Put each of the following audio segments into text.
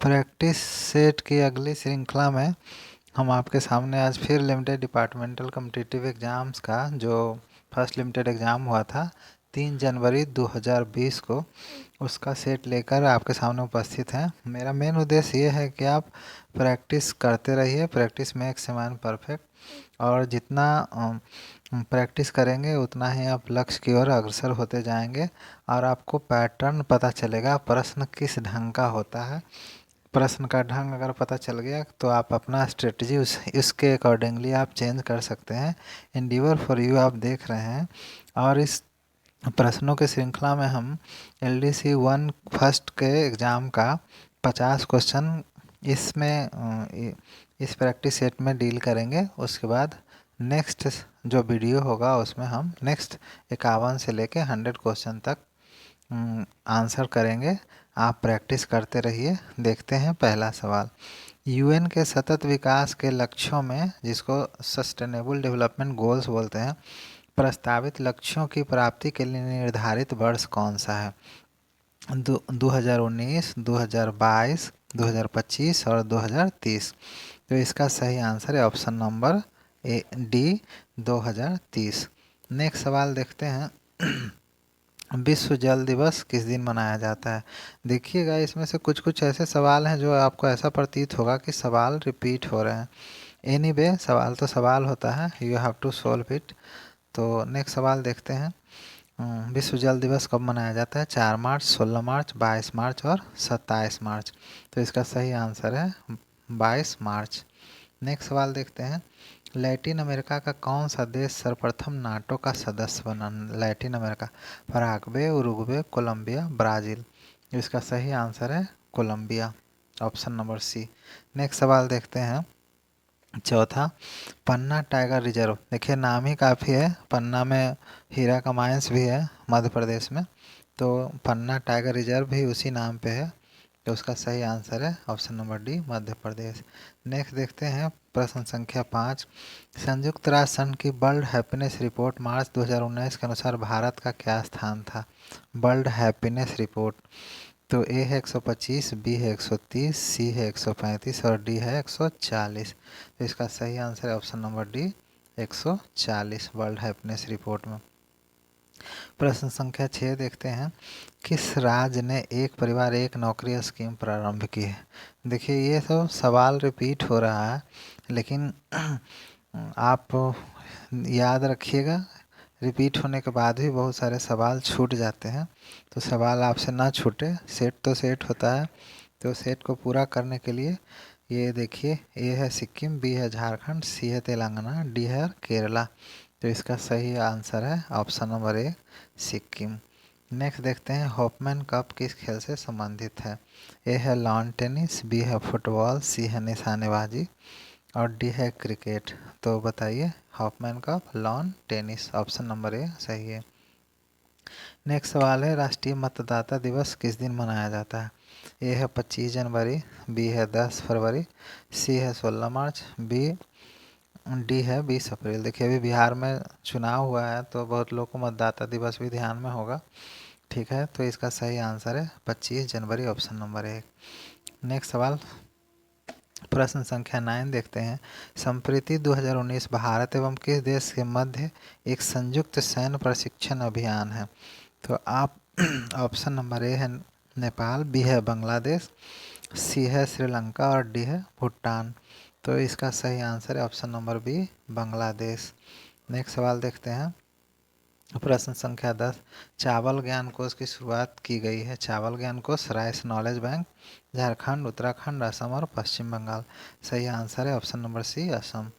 Practice set की अगली श्रृंखला में हम आपके सामने आज फिर लिमिटेड डिपार्टमेंटल कॉम्पिटिटिव एग्ज़ाम्स का जो फर्स्ट लिमिटेड एग्ज़ाम हुआ था 3 जनवरी 2020 को, उसका सेट लेकर आपके सामने उपस्थित हैं। मेरा मेन उद्देश्य ये है कि आप प्रैक्टिस करते रहिए। Practice makes a man perfect, और जितना प्रैक्टिस करेंगे उतना ही आप लक्ष्य की ओर अग्रसर होते जाएंगे और आपको पैटर्न पता चलेगा, प्रश्न किस ढंग का होता है। प्रश्न का ढंग अगर पता चल गया तो आप अपना स्ट्रेटजी उसके अकॉर्डिंगली आप चेंज कर सकते हैं। एंडीवर फॉर यू आप देख रहे हैं, और इस प्रश्नों के श्रृंखला में हम LDC 1 फर्स्ट के एग्ज़ाम का 50 क्वेश्चन इसमें इस प्रैक्टिस सेट में डील करेंगे। उसके बाद नेक्स्ट जो वीडियो होगा उसमें हम नेक्स्ट 51 से लेके 100 क्वेश्चन तक आंसर करेंगे। आप प्रैक्टिस करते रहिए। देखते हैं पहला सवाल। UN के सतत विकास के लक्ष्यों में, जिसको सस्टेनेबल डेवलपमेंट गोल्स बोलते हैं, प्रस्तावित लक्ष्यों की प्राप्ति के लिए निर्धारित वर्ष कौन सा है? 2019, 2022, 2025 और 2030। तो इसका सही आंसर है ऑप्शन नंबर डी, 2030। नेक्स्ट सवाल देखते हैं। विश्व जल दिवस किस दिन मनाया जाता है? देखिएगा, इसमें से कुछ कुछ ऐसे सवाल हैं जो आपको ऐसा प्रतीत होगा कि सवाल रिपीट हो रहे हैं। एनीवे, सवाल तो सवाल होता है, you have to solve it. तो नेक्स्ट सवाल देखते हैं। विश्व जल दिवस कब मनाया जाता है? 4 मार्च, 16 मार्च, 22 मार्च और 27 मार्च। तो इसका सही आंसर है 22 मार्च। नेक्स्ट सवाल देखते हैं। लैटिन अमेरिका का कौन सा देश सर्वप्रथम नाटो का सदस्य बना? Latin America, Paraguay, Uruguay, Colombia, Brazil. इसका सही आंसर है Colombia, option number C. Next सवाल देखते हैं, चौथा। पन्ना टाइगर रिजर्व, देखिए नाम ही काफ़ी है। पन्ना में हीरा का माइंस भी है मध्य प्रदेश में, तो पन्ना टाइगर रिजर्व भी उसी नाम पे है। तो उसका सही आंसर है option number D, Madhya Pradesh. Next देखते हैं प्रश्न संख्या 5। संयुक्त राष्ट्र संघ की वर्ल्ड हैप्पीनेस रिपोर्ट मार्च 2019 के अनुसार भारत का क्या स्थान था? World happiness report. तो ए है 125, बी है 130, सी है 135 और डी है 140। तो इसका सही आंसर है option number D, 140 world happiness report में। प्रश्न संख्या 6 देखते हैं। किस राज्य ने एक परिवार एक नौकरी स्कीम प्रारंभ की है? देखिए, ये तो सवाल रिपीट हो रहा है, लेकिन आप याद रखिएगा, रिपीट होने के बाद भी बहुत सारे सवाल छूट जाते हैं। तो सवाल आपसे ना छूटे, सेट तो सेट होता है, तो सेट को पूरा करने के लिए ये देखिए, ए है सिक्किम, बी है झारखंड, सी है तेलंगाना, डी है केरला। तो इसका सही आंसर है ऑप्शन नंबर ए, सिक्किम। नेक्स्ट देखते हैं, हॉपमैन कप किस खेल से संबंधित है? ए है लॉन टेनिस, बी है फुटबॉल, सी है निशानेबाजी और डी है क्रिकेट। तो बताइए, Hopman Cup, lawn tennis, option number A सही है। नेक्स्ट सवाल है, राष्ट्रीय मतदाता दिवस किस दिन मनाया जाता है? ए है 25 जनवरी, बी है 10 फरवरी, सी है 16 मार्च, डी है 20 अप्रैल। देखिए, अभी बिहार में चुनाव हुआ है तो बहुत लोग को मतदाता दिवस भी ध्यान में होगा। ठीक है, तो इसका सही आंसर है 25 जनवरी, ऑप्शन नंबर 1। नेक्स्ट सवाल, प्रश्न संख्या 9 देखते हैं। संप्रति 2019 भारत एवं किस देश के मध्य एक संयुक्त सैन्य प्रशिक्षण अभियान है? तो आप ऑप्शन नंबर ए है नेपाल, बी है बांग्लादेश, सी है श्रीलंका और डी है भूटान। तो इसका सही आंसर है option number B, Bangladesh. Next सवाल देखते हैं। प्रश्न संख्या 10। चावल ज्ञान कोश की शुरुआत की गई है? चावल ज्ञान कोश rice knowledge bank, Jharkhand, Uttarakhand, Assam और पश्चिम बंगाल। सही आंसर है option number C, Assam.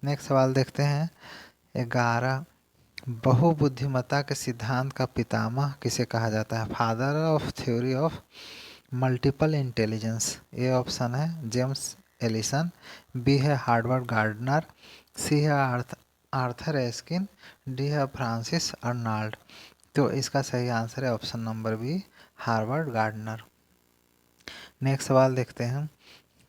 Next सवाल देखते हैं। 11। बहुबुद्धिमत्ता के सिद्धांत का पितामह किसे कहा जाता है? Father of theory of multiple intelligence. A option है जेम्स एलिसन, बी है हार्वर्ड गार्डनर, सी है आर्थर एस्किन, डी है फ्रांसिस अर्नाल्ड। तो इसका सही आंसर है option number B, Harvard Gardner. Next सवाल देखते हैं।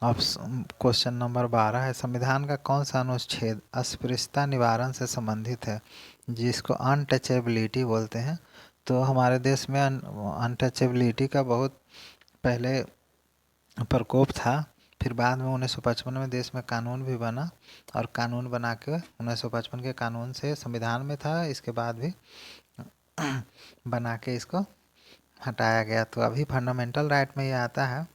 ऑप्शन क्वेश्चन नंबर 12 है, संविधान का कौन सा अनुच्छेद अस्पृश्यता निवारण से संबंधित है, जिसको अनटचेबिलिटी बोलते हैं? तो हमारे देश में अनटचेबिलिटी का बहुत पहले प्रकोप था। फिर बाद में 1955 में देश में कानून भी बना और कानून बना के 1955 के कानून से संविधान में था, इसके बाद भी बना के इसको हटाया गया। तो अभी फंडामेंटल राइट में ये आता है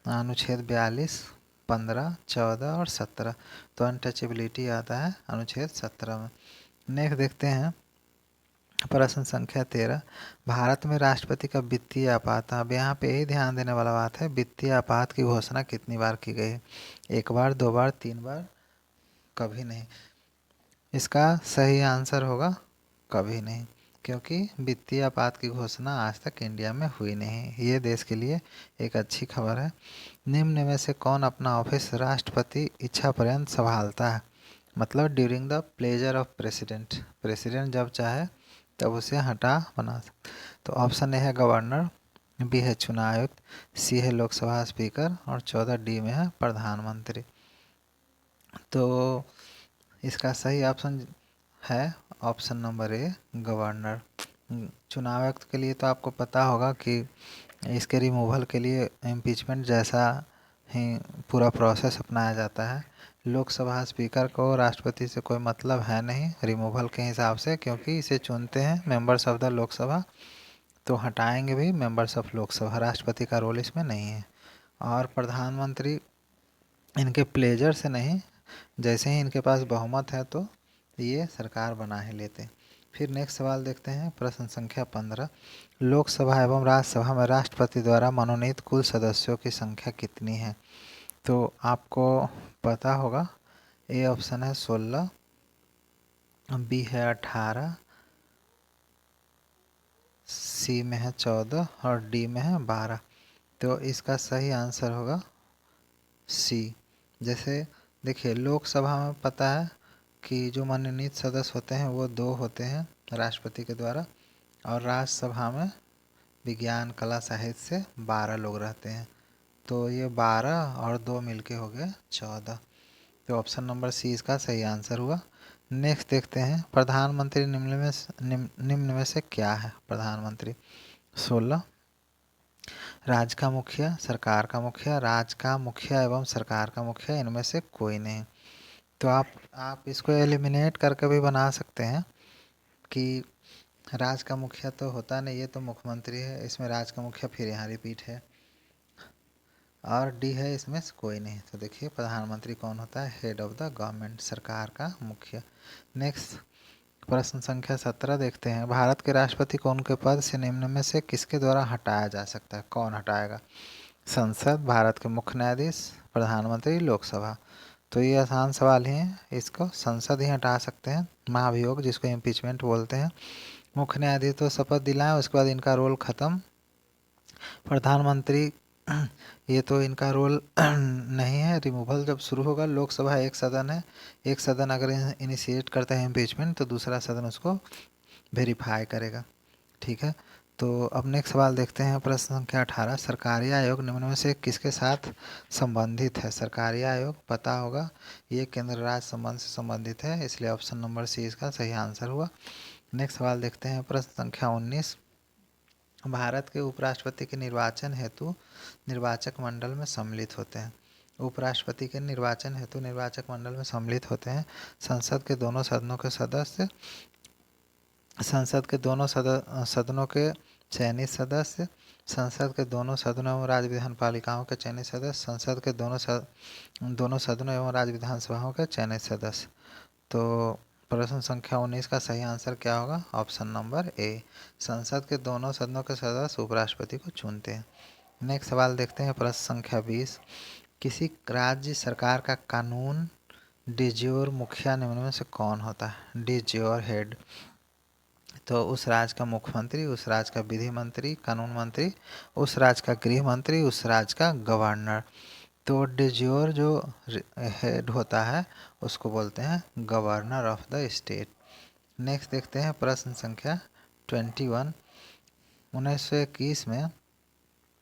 अनुच्छेद 42, 15, 14 और 17। तो अनटचेबिलिटी आता है अनुच्छेद 17 में। नेक्स्ट देखते हैं प्रश्न संख्या 13, भारत में राष्ट्रपति का वित्तीय आपात। अब यहाँ पे यही ध्यान देने वाला बात है, वित्तीय आपात की घोषणा कितनी बार की गई है? एक बार, दो बार, तीन बार, कभी नहीं। इसका सही आंसर होगा कभी नहीं, क्योंकि वित्तीय आपात की घोषणा आज तक इंडिया में हुई नहीं। ये देश के लिए एक अच्छी खबर है। निम्न में से कौन अपना ऑफिस राष्ट्रपति इच्छा पर्यंत संभालता है? मतलब during the pleasure of president, president जब चाहे तब उसे हटा बना सकते। तो ऑप्शन ए है गवर्नर, बी है चुनाव आयुक्त, सी है लोकसभा स्पीकर और 14 डी में है प्रधानमंत्री। तो इसका सही ऑप्शन है ऑप्शन नंबर ए गवर्नर। चुनाव आयुक्त के लिए तो आपको पता होगा कि इसके रिमूवल के लिए इम्पीचमेंट जैसा ही पूरा प्रोसेस अपनाया जाता है। लोकसभा स्पीकर को राष्ट्रपति से कोई मतलब है नहीं रिमूवल के हिसाब से, क्योंकि इसे चुनते हैं मेंबर्स ऑफ द लोकसभा, तो हटाएंगे भी मेंबर्स ऑफ लोकसभा, राष्ट्रपति का रोल इसमें नहीं है। और प्रधानमंत्री इनके प्लेजर से नहीं, जैसे ही इनके पास बहुमत है तो ये सरकार बना ही लेते हैं। फिर नेक्स्ट सवाल देखते हैं प्रश्न संख्या 15, लोकसभा एवं राज्यसभा में राष्ट्रपति द्वारा मनोनीत कुल सदस्यों की संख्या कितनी है? तो आपको पता होगा, ए ऑप्शन है 16, बी है 18, सी में है 14 और डी में है 12। तो इसका सही आंसर होगा सी। जैसे देखिए, लोकसभा में पता है कि जो मनोनीत सदस्य होते हैं वो 2 होते हैं राष्ट्रपति के द्वारा, और राज्यसभा में विज्ञान कला साहित्य से 12 लोग रहते हैं। तो ये 12 और 2 मिलके हो गए 14। तो ऑप्शन नंबर सी इसका सही आंसर हुआ। नेक्स्ट देखते हैं प्रधानमंत्री निम्न में से क्या है? प्रधानमंत्री 16, राज्य का मुखिया, सरकार का मुखिया, राज्य का मुखिया एवं सरकार का मुखिया, इनमें से कोई नहीं। तो आप इसको एलिमिनेट करके भी बना सकते हैं कि राज्य का मुखिया तो होता नहीं, ये तो मुख्यमंत्री है, इसमें राज्य का मुखिया फिर यहाँ रिपीट है, और डी है इसमें से कोई नहीं। तो देखिए प्रधानमंत्री कौन होता है? हेड ऑफ द गवर्नमेंट, सरकार का मुखिया। नेक्स्ट प्रश्न संख्या 17 देखते हैं, भारत के राष्ट्रपति को उनके पद से निम्न में से किसके द्वारा हटाया जा सकता है? कौन हटाएगा? संसद, भारत के मुख्य न्यायाधीश, प्रधानमंत्री, लोकसभा। तो ये आसान सवाल ही है, इसको संसद ही हटा सकते हैं, महाभियोग जिसको इम्पीचमेंट बोलते हैं। मुख्य न्यायाधीश तो शपथ दिलाएं, उसके बाद इनका रोल ख़त्म। प्रधानमंत्री ये तो इनका रोल नहीं है, रिमूवल जब शुरू होगा। लोकसभा एक सदन है, एक सदन अगर इनिशिएट करता है इम्पीचमेंट तो दूसरा सदन उसको वेरीफाई करेगा। ठीक है, तो अब नेक्स्ट सवाल देखते हैं प्रश्न संख्या 18, सरकारी आयोग निम्न में से किसके साथ संबंधित है? सरकारी आयोग पता होगा, ये केंद्र राज्य संबंध से संबंधित है, इसलिए ऑप्शन नंबर सी इसका सही आंसर हुआ। नेक्स्ट सवाल देखते हैं प्रश्न संख्या 19, भारत के उपराष्ट्रपति के निर्वाचन हेतु निर्वाचक मंडल में सम्मिलित होते हैं। उपराष्ट्रपति के निर्वाचन हेतु निर्वाचक मंडल में सम्मिलित होते हैं संसद के दोनों सदनों के सदस्य, संसद के दोनों सदनों के चयनित सदस्य, संसद के दोनों सदनों एवं राज्य विधान पालिकाओं के चयनित सदस्य, संसद के दोनों सदनों एवं राज्य विधानसभाओं के चयनित सदस्य। तो प्रश्न संख्या 19 का सही आंसर क्या होगा? ऑप्शन नंबर ए, संसद के दोनों सदनों के सदस्य उपराष्ट्रपति को चुनते हैं। नेक्स्ट सवाल देखते हैं प्रश्न संख्या 20, किसी राज्य सरकार का कानून डिज्योर मुखिया निम्न में से कौन होता है? डिज्योर हेड, तो उस राज्य का मुख्यमंत्री, उस राज्य का विधि मंत्री, कानून मंत्री, उस राज्य का गृह मंत्री, उस राज्य का गवर्नर। तो डिज्योर जो हेड होता है उसको बोलते हैं governor of the state. Next देखते हैं प्रश्न संख्या 21, 1921 में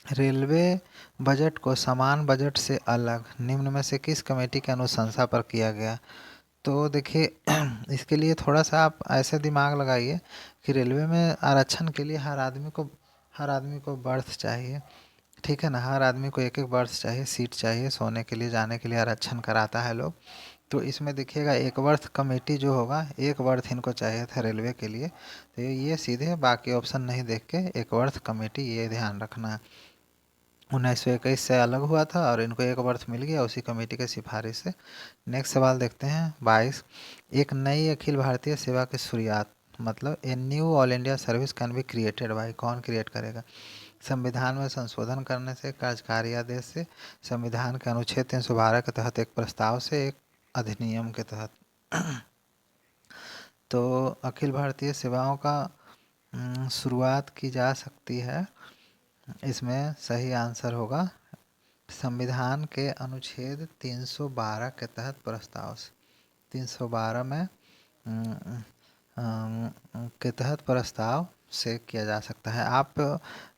रेलवे बजट को समान बजट से अलग निम्न में से किस कमेटी की अनुशंसा पर किया गया? तो देखिए इसके लिए थोड़ा सा आप ऐसे दिमाग लगाइए कि रेलवे में आरक्षण के लिए हर आदमी को बर्थ चाहिए। ठीक है ना, हर आदमी को एक एक बर्थ चाहिए, सीट चाहिए सोने के लिए, जाने के लिए आरक्षण कराता है लोग। तो इसमें देखिएगा एक बर्थ कमेटी जो होगा, एक बर्थ इनको चाहिए था रेलवे के लिए, तो ये सीधे बाकी ऑप्शन नहीं देख के एक बर्थ कमेटी, ये ध्यान रखना है। 1921 से अलग हुआ था और इनको एक बर्थ मिल गया उसी कमेटी के सिफारिश से। नेक्स्ट सवाल देखते हैं 22। एक नई अखिल भारतीय सेवा की शुरुआत, मतलब a knew all India service can be created by, कौन क्रिएट करेगा? संविधान में संशोधन करने से, कार्यकारी आदेश से, संविधान के अनुच्छेद 312 के तहत एक प्रस्ताव से, एक अधिनियम के तहत। तो अखिल भारतीय सेवाओं का शुरुआत की जा सकती है, इसमें सही आंसर होगा संविधान के अनुच्छेद 312 के तहत प्रस्ताव से। 312 में के तहत प्रस्ताव से किया जा सकता है। आप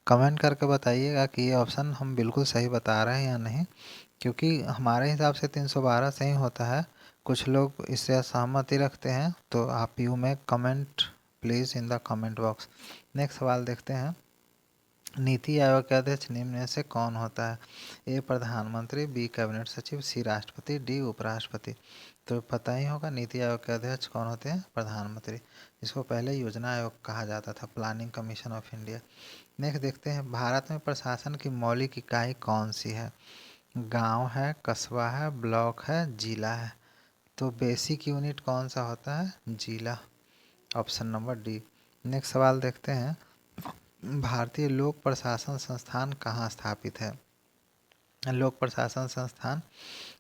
कमेंट करके बताइएगा कि ये ऑप्शन हम बिल्कुल सही बता रहे हैं या नहीं, क्योंकि हमारे हिसाब से 312 सही होता है, कुछ लोग इससे असहमति रखते हैं, तो आप यू में comment please in the comment box. Next सवाल देखते हैं। नीति आयोग के अध्यक्ष निम्न में से कौन होता है? ए प्रधानमंत्री, बी कैबिनेट सचिव, सी राष्ट्रपति, डी उपराष्ट्रपति। तो पता ही होगा नीति आयोग के अध्यक्ष कौन होते हैं? प्रधानमंत्री, जिसको पहले योजना आयोग कहा जाता था, planning commission of India. Next देखते हैं, भारत में प्रशासन की मौलिक इकाई कौन सी है? गांव है, कस्बा है, ब्लॉक है, जिला है। तो बेसिक यूनिट कौन सा होता है? जिला, ऑप्शन नंबर डी। नेक्स्ट सवाल देखते हैं, भारतीय लोक प्रशासन संस्थान कहाँ स्थापित है? लोक प्रशासन संस्थान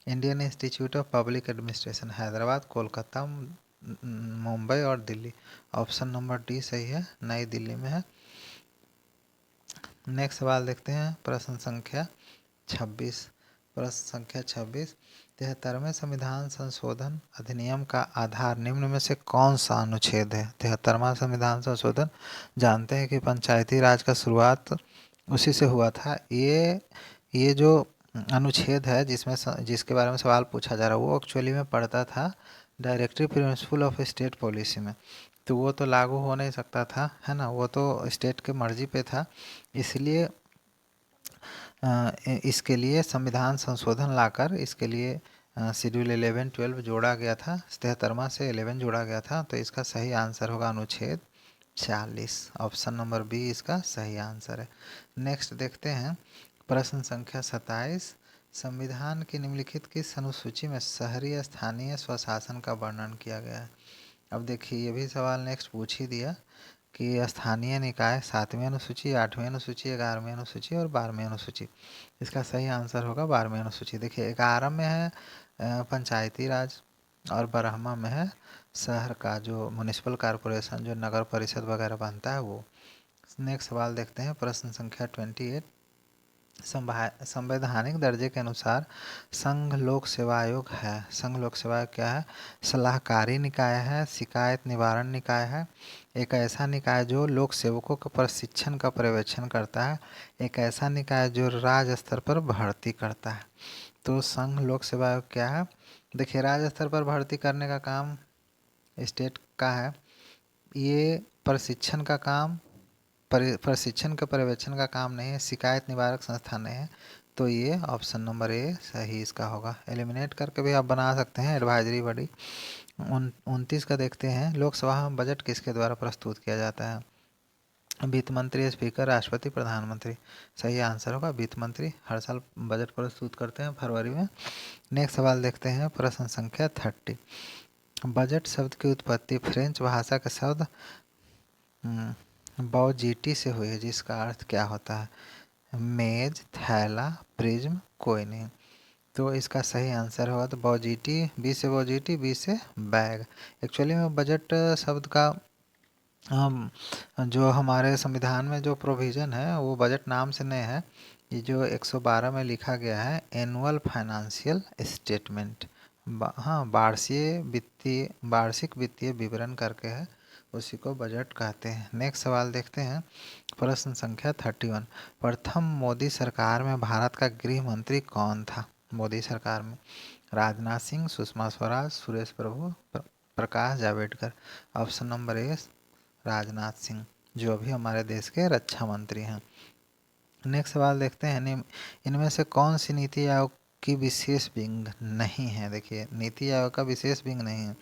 Indian institute of public administration, Hyderabad, Kolkata, Mumbai और दिल्ली। ऑप्शन नंबर डी सही है, नई दिल्ली में है। नेक्स्ट सवाल देखते हैं, प्रश्न संख्या 26। प्रश्न संख्या 26, 73वें संविधान संशोधन अधिनियम का आधार निम्न में से कौन सा अनुच्छेद है? 73वां संविधान संशोधन, जानते हैं कि पंचायती राज का शुरुआत उसी से हुआ था। ये जो अनुच्छेद है जिसमें जिसके बारे में सवाल पूछा जा रहा है, वो एक्चुअली में पढ़ता था directive principle of state policy में, तो वो तो लागू हो नहीं सकता था, है ना, वो तो स्टेट के मर्जी पे था। इसलिए इसके लिए संविधान संशोधन लाकर इसके लिए शेड्यूल 11, 12 जोड़ा गया था, 73वां से 11 जोड़ा गया था। तो इसका सही आंसर होगा अनुच्छेद 40, ऑप्शन नंबर बी इसका सही आंसर है। नेक्स्ट देखते हैं, प्रश्न संख्या 27, संविधान की निम्नलिखित किस अनुसूची में शहरी स्थानीय स्वशासन का वर्णन किया गया है? अब देखिए ये भी सवाल नेक्स्ट पूछ ही दिया कि स्थानीय निकाय 7वीं अनुसूची, 8वीं अनुसूची, 11वीं अनुसूची और 12वीं अनुसूची। इसका सही आंसर होगा 12वीं अनुसूची। देखिए 11 में है पंचायती राज और 12वां में है शहर का जो म्यूनिसिपल कॉरपोरेशन, जो नगर परिषद वगैरह बनता है वो। नेक्स्ट सवाल देखते हैं, प्रश्न संख्या 28, संवैधानिक दर्जे के अनुसार संघ लोक सेवा आयोग है। संघ लोक सेवा आयोग क्या है? सलाहकारी निकाय है, शिकायत निवारण निकाय है, एक ऐसा निकाय जो लोक सेवकों के प्रशिक्षण का पर्यवेक्षण करता है, एक ऐसा निकाय जो राज्य स्तर पर भर्ती करता है। तो संघ लोक सेवा आयोग क्या है? देखिए राज्य स्तर पर भर्ती करने का काम स्टेट का है, ये प्रशिक्षण का काम, प्रशिक्षण के पर्यवेक्षण का काम नहीं है, शिकायत निवारक संस्था नहीं है। तो ये ऑप्शन नंबर ए सही इसका होगा। एलिमिनेट करके भी आप बना सकते हैं एडवाइजरी बॉडी। 29 का देखते हैं, लोकसभा में बजट किसके द्वारा प्रस्तुत किया जाता है? वित्त मंत्री, स्पीकर, राष्ट्रपति, प्रधानमंत्री। सही आंसर होगा वित्त मंत्री, हर साल बजट प्रस्तुत करते हैं फरवरी में। नेक्स्ट सवाल देखते हैं, प्रश्न संख्या 30, बजट शब्द की उत्पत्ति फ्रेंच भाषा के शब्द बौजीटी से हुई है, जिसका अर्थ क्या होता है? मेज, थैला, प्रिज्म, कोई नहीं। तो इसका सही आंसर होगा तो बौजीटी, बी से बौजीटी, बी से बैग। एक्चुअली में बजट शब्द का हम जो हमारे संविधान में जो प्रोविज़न है वो बजट नाम से नहीं है, ये जो 112 में लिखा गया है एनुअल फाइनेंशियल स्टेटमेंट, हाँ वार्षिक वित्तीय विवरण करके है, उसी को बजट कहते हैं। नेक्स्ट सवाल देखते हैं, प्रश्न संख्या 31, प्रथम मोदी सरकार में भारत का गृह मंत्री कौन था? मोदी सरकार में Rajnath Singh, Sushma Swaraj, Suresh Prabhu, Prakash Javadekar. Option number A Rajnath Singh, जो अभी हमारे देश के रक्षा मंत्री हैं। नेक्स्ट सवाल देखते हैं, इनमें से कौन सी नीति आयोग की विशेष विंग नहीं है। देखिए नीति आयोग का विशेष विंग नहीं है,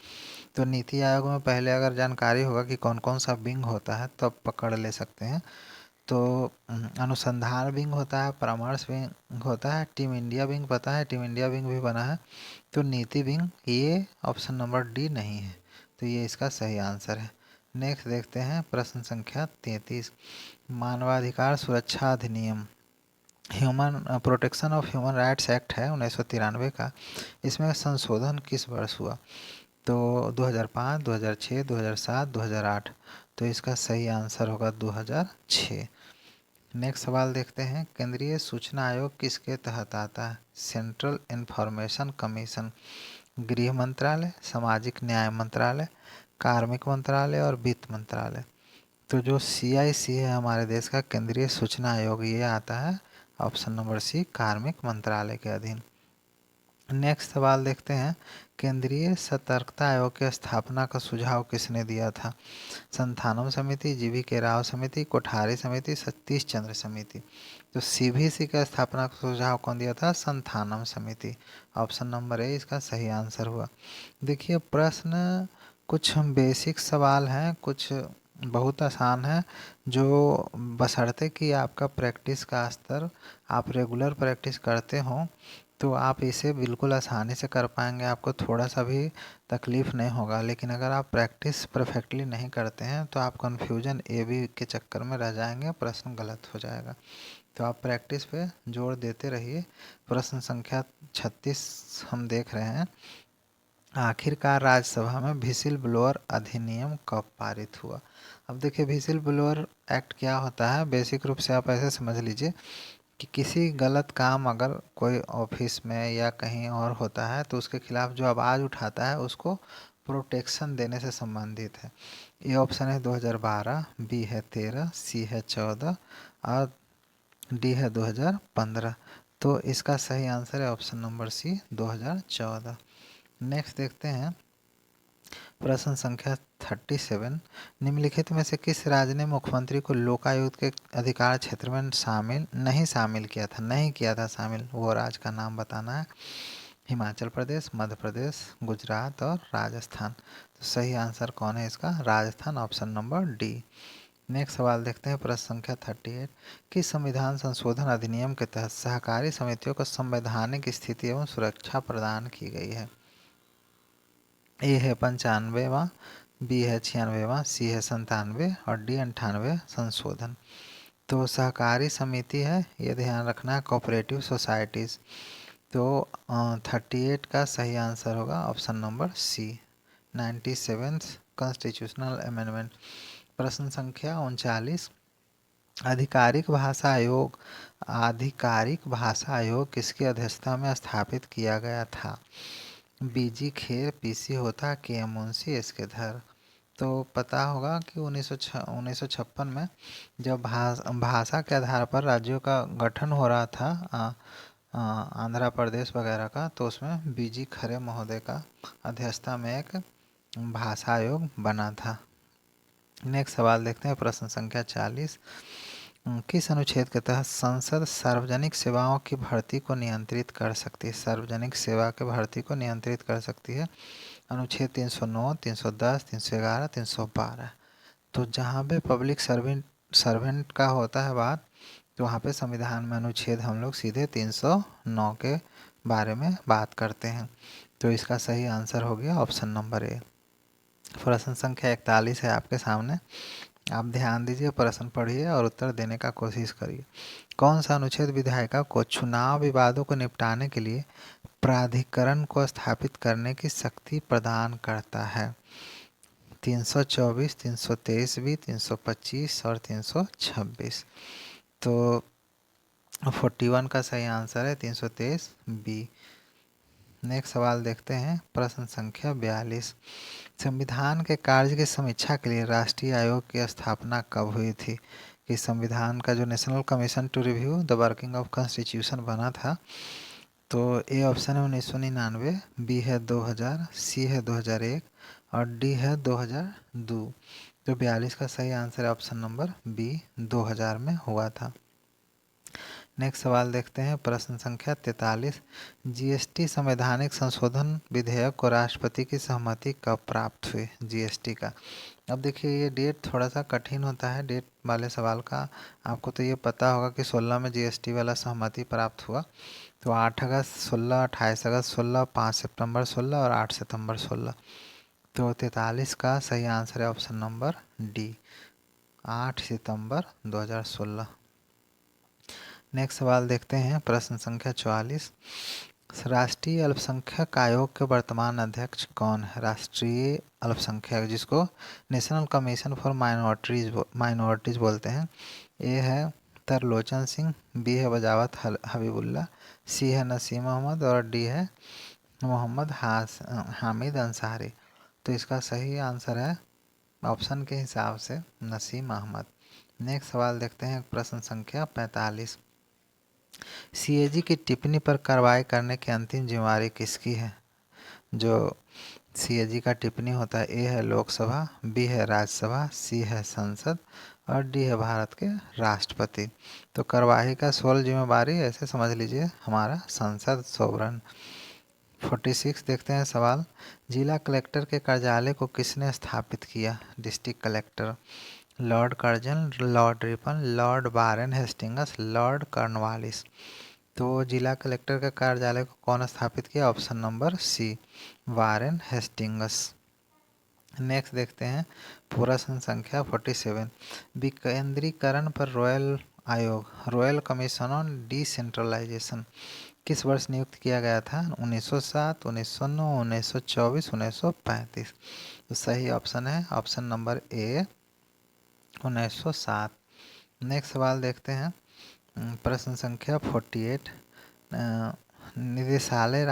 तो नीति आयोग में पहले अगर जानकारी होगा कि कौन कौन सा विंग होता है तब पकड़ ले सकते हैं। तो अनुसंधान विंग होता है, परामर्श विंग होता है, टीम इंडिया विंग पता है, टीम इंडिया विंग भी बना है। तो नीति विंग ये ऑप्शन नंबर डी नहीं है, तो ये इसका सही आंसर है। नेक्स्ट देखते हैं प्रश्न संख्या 33, मानवाधिकार सुरक्षा अधिनियम, human protection of human rights act है 1993 का। इसमें संशोधन किस वर्ष हुआ। तो 2005, 2006, 2007, 2008। तो इसका सही आंसर होगा 2006। नेक्स्ट सवाल देखते हैं, केंद्रीय सूचना आयोग किसके तहत आता है। सेंट्रल इंफॉर्मेशन कमीशन, गृह मंत्रालय, सामाजिक न्याय मंत्रालय, कार्मिक मंत्रालय और वित्त मंत्रालय। तो जो CIC है हमारे देश का केंद्रीय सूचना आयोग, ये आता है ऑप्शन नंबर सी, कार्मिक मंत्रालय के अधीन। नेक्स्ट सवाल देखते हैं, केंद्रीय सतर्कता आयोग की स्थापना का सुझाव किसने दिया था। संथानम समिति, GV राव समिति, कोठारी समिति, सतीश चंद्र समिति। तो CVC का स्थापना का सुझाव कौन दिया था, संथानम समिति। ऑप्शन नंबर ए इसका सही आंसर हुआ। देखिए प्रश्न कुछ बेसिक सवाल हैं, कुछ बहुत आसान है, जो बशर्ते कि आपका प्रैक्टिस का स्तर, आप रेगुलर प्रैक्टिस करते हो तो आप इसे बिल्कुल आसानी से कर पाएंगे, आपको थोड़ा सा भी तकलीफ़ नहीं होगा। लेकिन अगर आप प्रैक्टिस परफेक्टली नहीं करते हैं तो आप कन्फ्यूजन AB के चक्कर में रह जाएंगे, प्रश्न गलत हो जाएगा। तो आप प्रैक्टिस पे जोर देते रहिए। प्रश्न संख्या 36 हम देख रहे हैं, आखिरकार राज्यसभा में व्हिसिल ब्लोअर अधिनियम कब पारित हुआ। अब देखिए व्हिसिल ब्लोअर एक्ट क्या होता है, बेसिक रूप से आप ऐसे समझ लीजिए कि किसी गलत काम अगर कोई ऑफिस में या कहीं और होता है तो उसके खिलाफ जो आवाज़ उठाता है उसको प्रोटेक्शन देने से संबंधित है। ए ऑप्शन है 2012, बी है 13, सी है 14 और डी है 2015। तो इसका सही आंसर है ऑप्शन नंबर सी, 2014। नेक्स्ट देखते हैं प्रश्न संख्या 37, निम्नलिखित में से किस राज्य ने मुख्यमंत्री को लोकायुक्त के अधिकार क्षेत्र में शामिल किया था, नहीं किया था शामिल, वो राज्य का नाम बताना है। हिमाचल प्रदेश, मध्य प्रदेश, गुजरात और राजस्थान। तो सही आंसर कौन है इसका, Rajasthan, option number D. Next सवाल देखते हैं प्रश्न संख्या 38, किस संविधान संशोधन अधिनियम के तहत सहकारी समितियों को संवैधानिक स्थिति एवं सुरक्षा प्रदान की गई है। ए है 95वां, बी है 96वां, सी है 97 और डी 98 संशोधन। तो सहकारी समिति है, ये ध्यान रखना है, कोऑपरेटिव सोसाइटीज़। तो 38 का सही आंसर होगा option number C, 97th constitutional amendment. प्रश्न संख्या 39, आधिकारिक भाषा आयोग किसकी अध्यक्षता में स्थापित किया गया था। BG खेर, PC होता, KM मुंशी, SK धर। तो पता होगा कि 1956 में जब भाषा के आधार पर राज्यों का गठन हो रहा था, आंध्र प्रदेश वगैरह का, तो उसमें BG खरे महोदय का अध्यक्षता में एक भाषा आयोग बना था। नेक्स्ट सवाल देखते हैं प्रश्न संख्या 40, किस अनुच्छेद के तहत संसद सार्वजनिक सेवाओं की भर्ती को नियंत्रित कर सकती है। सार्वजनिक सेवा के भर्ती को नियंत्रित कर सकती है। अनुच्छेद 309, 310, 311, 312। तो जहाँ पे पब्लिक सर्वेंट का होता है बात, तो वहाँ पे संविधान में अनुच्छेद हम लोग सीधे 309 के बारे में बात करते हैं। तो इसका सही आंसर हो गया ऑप्शन नंबर ए। प्रश्न संख्या 41 है आपके सामने, आप ध्यान दीजिए, प्रश्न पढ़िए और उत्तर देने का कोशिश करिए। कौन सा अनुच्छेद विधायिका को चुनाव विवादों को निपटाने के लिए प्राधिकरण को स्थापित करने की शक्ति प्रदान करता है। 324, 323 बी, 325 और 326। तो 41 का सही आंसर है 323 बी। नेक्स्ट सवाल देखते हैं प्रश्न संख्या 42, संविधान के कार्य की समीक्षा के लिए राष्ट्रीय आयोग की स्थापना कब हुई थी। कि संविधान का जो national commission to review the working of constitution बना था, तो ए ऑप्शन है 1999, बी है 2000, सी है 2001 और डी है 2002। तो 42 का सही आंसर है ऑप्शन नंबर बी, 2000 में हुआ था। नेक्स्ट सवाल देखते हैं, प्रश्न संख्या 43। जीएसटी संवैधानिक संशोधन विधेयक को राष्ट्रपति की सहमति कब प्राप्त हुई? जीएसटी का। अब देखिए ये डेट थोड़ा सा कठिन होता है डेट वाले सवाल का। आपको तो ये पता होगा कि 16 में जीएसटी वाला सहमति प्राप्त हुआ। तो 8 अगस्त 16, 28 अगस्त 16, 5 सितंबर 16 और 8 सितंबर 16। तो 43 का सही आंसर है ऑप्शन नंबर डी, 8 सितंबर 2016। नेक्स्ट सवाल देखते हैं, प्रश्न संख्या 44। राष्ट्रीय अल्पसंख्यक आयोग के वर्तमान अध्यक्ष कौन है? राष्ट्रीय अल्पसंख्यक, जिसको नेशनल कमीशन फॉर माइनॉरिटीज़ बोलते हैं। ए है तरलोचन सिंह, बी है बजावत हबीबुल्ला, सी है नसीम अहमद और डी है मोहम्मद हामिद अंसारी। तो इसका सही आंसर है ऑप्शन के हिसाब से नसीम अहमद। नेक्स्ट सवाल देखते हैं, प्रश्न संख्या 45। सीएजी की टिप्पणी पर कार्रवाई करने की अंतिम जिम्मेदारी किसकी है? जो सीएजी का टिप्पणी होता है, ए है लोकसभा, बी है राज्यसभा, सी है संसद और डी है भारत के राष्ट्रपति। तो कार्यवाही का सोल जिम्मेदारी ऐसे समझ लीजिए हमारा संसद सोवरन। 46 देखते हैं सवाल। जिला कलेक्टर के कार्यालय को किसने स्थापित किया? District collector. Lord Curzon, Lord Ripon, Lord Warren Hastings, Lord Cornwallis. तो जिला कलेक्टर का कार्यालय को कौन स्थापित किया? Option number C, Warren Hastings. Next देखते हैं, प्रश्न संख्या 47। विकेंद्रीकरण पर रॉयल आयोग, रॉयल कमीशन ऑन डिसेंट्रलाइजेशन, किस वर्ष नियुक्त किया गया था? 1907, 1909, 1924, 1935। तो सही ऑप्शन है ऑप्शन नंबर ए, 1907। नेक्स्ट सवाल देखते हैं, प्रश्न संख्या 48। निदेशालय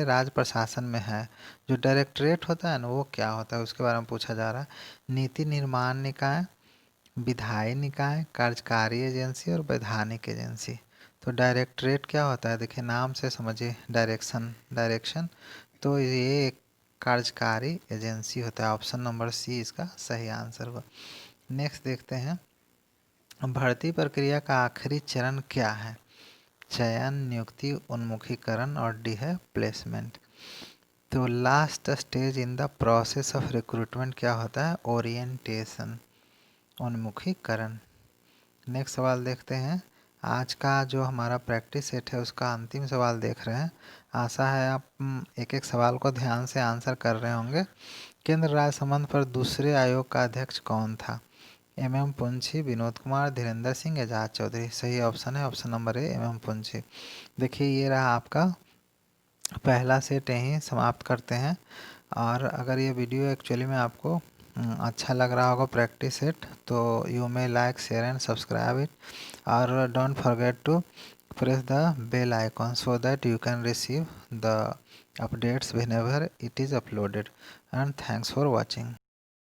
राज्य प्रशासन में है, जो डायरेक्टरेट होता है ना, वो क्या होता है उसके बारे में पूछा जा रहा है। नीति निर्माण निकाय, विधायी निकाय, कार्यकारी एजेंसी और वैधानिक एजेंसी। तो डायरेक्टरेट क्या होता है? देखिए नाम से समझिए, डायरेक्शन। तो ये एक कार्यकारी एजेंसी होता है। ऑप्शन नंबर सी इसका सही आंसर होगा। नेक्स्ट देखते हैं, भर्ती प्रक्रिया का आखिरी चरण क्या है? चयन, नियुक्ति, उन्मुखीकरण और डी है प्लेसमेंट। तो last stage in the process of recruitment क्या होता है? ओरिएंटेशन, उन्मुखीकरण। नेक्स्ट सवाल देखते हैं, आज का जो हमारा प्रैक्टिस सेट है उसका अंतिम सवाल देख रहे हैं। आशा है आप एक एक सवाल को ध्यान से आंसर कर रहे होंगे। केंद्र राज्य संबंध पर दूसरे आयोग का अध्यक्ष कौन था? एम पुंछी, विनोद कुमार, धीरेन्द्र सिंह, एजाज चौधरी। सही ऑप्शन है option number A, M Punchhi. देखिए ये रहा आपका पहला सेट, यहीं समाप्त करते हैं। और अगर ये वीडियो एक्चुअली में आपको अच्छा लग रहा होगा प्रैक्टिस सेट, तो you may like, share and subscribe it और don't forget to press the bell icon so that you can receive the updates whenever it is uploaded. And thanks for watching.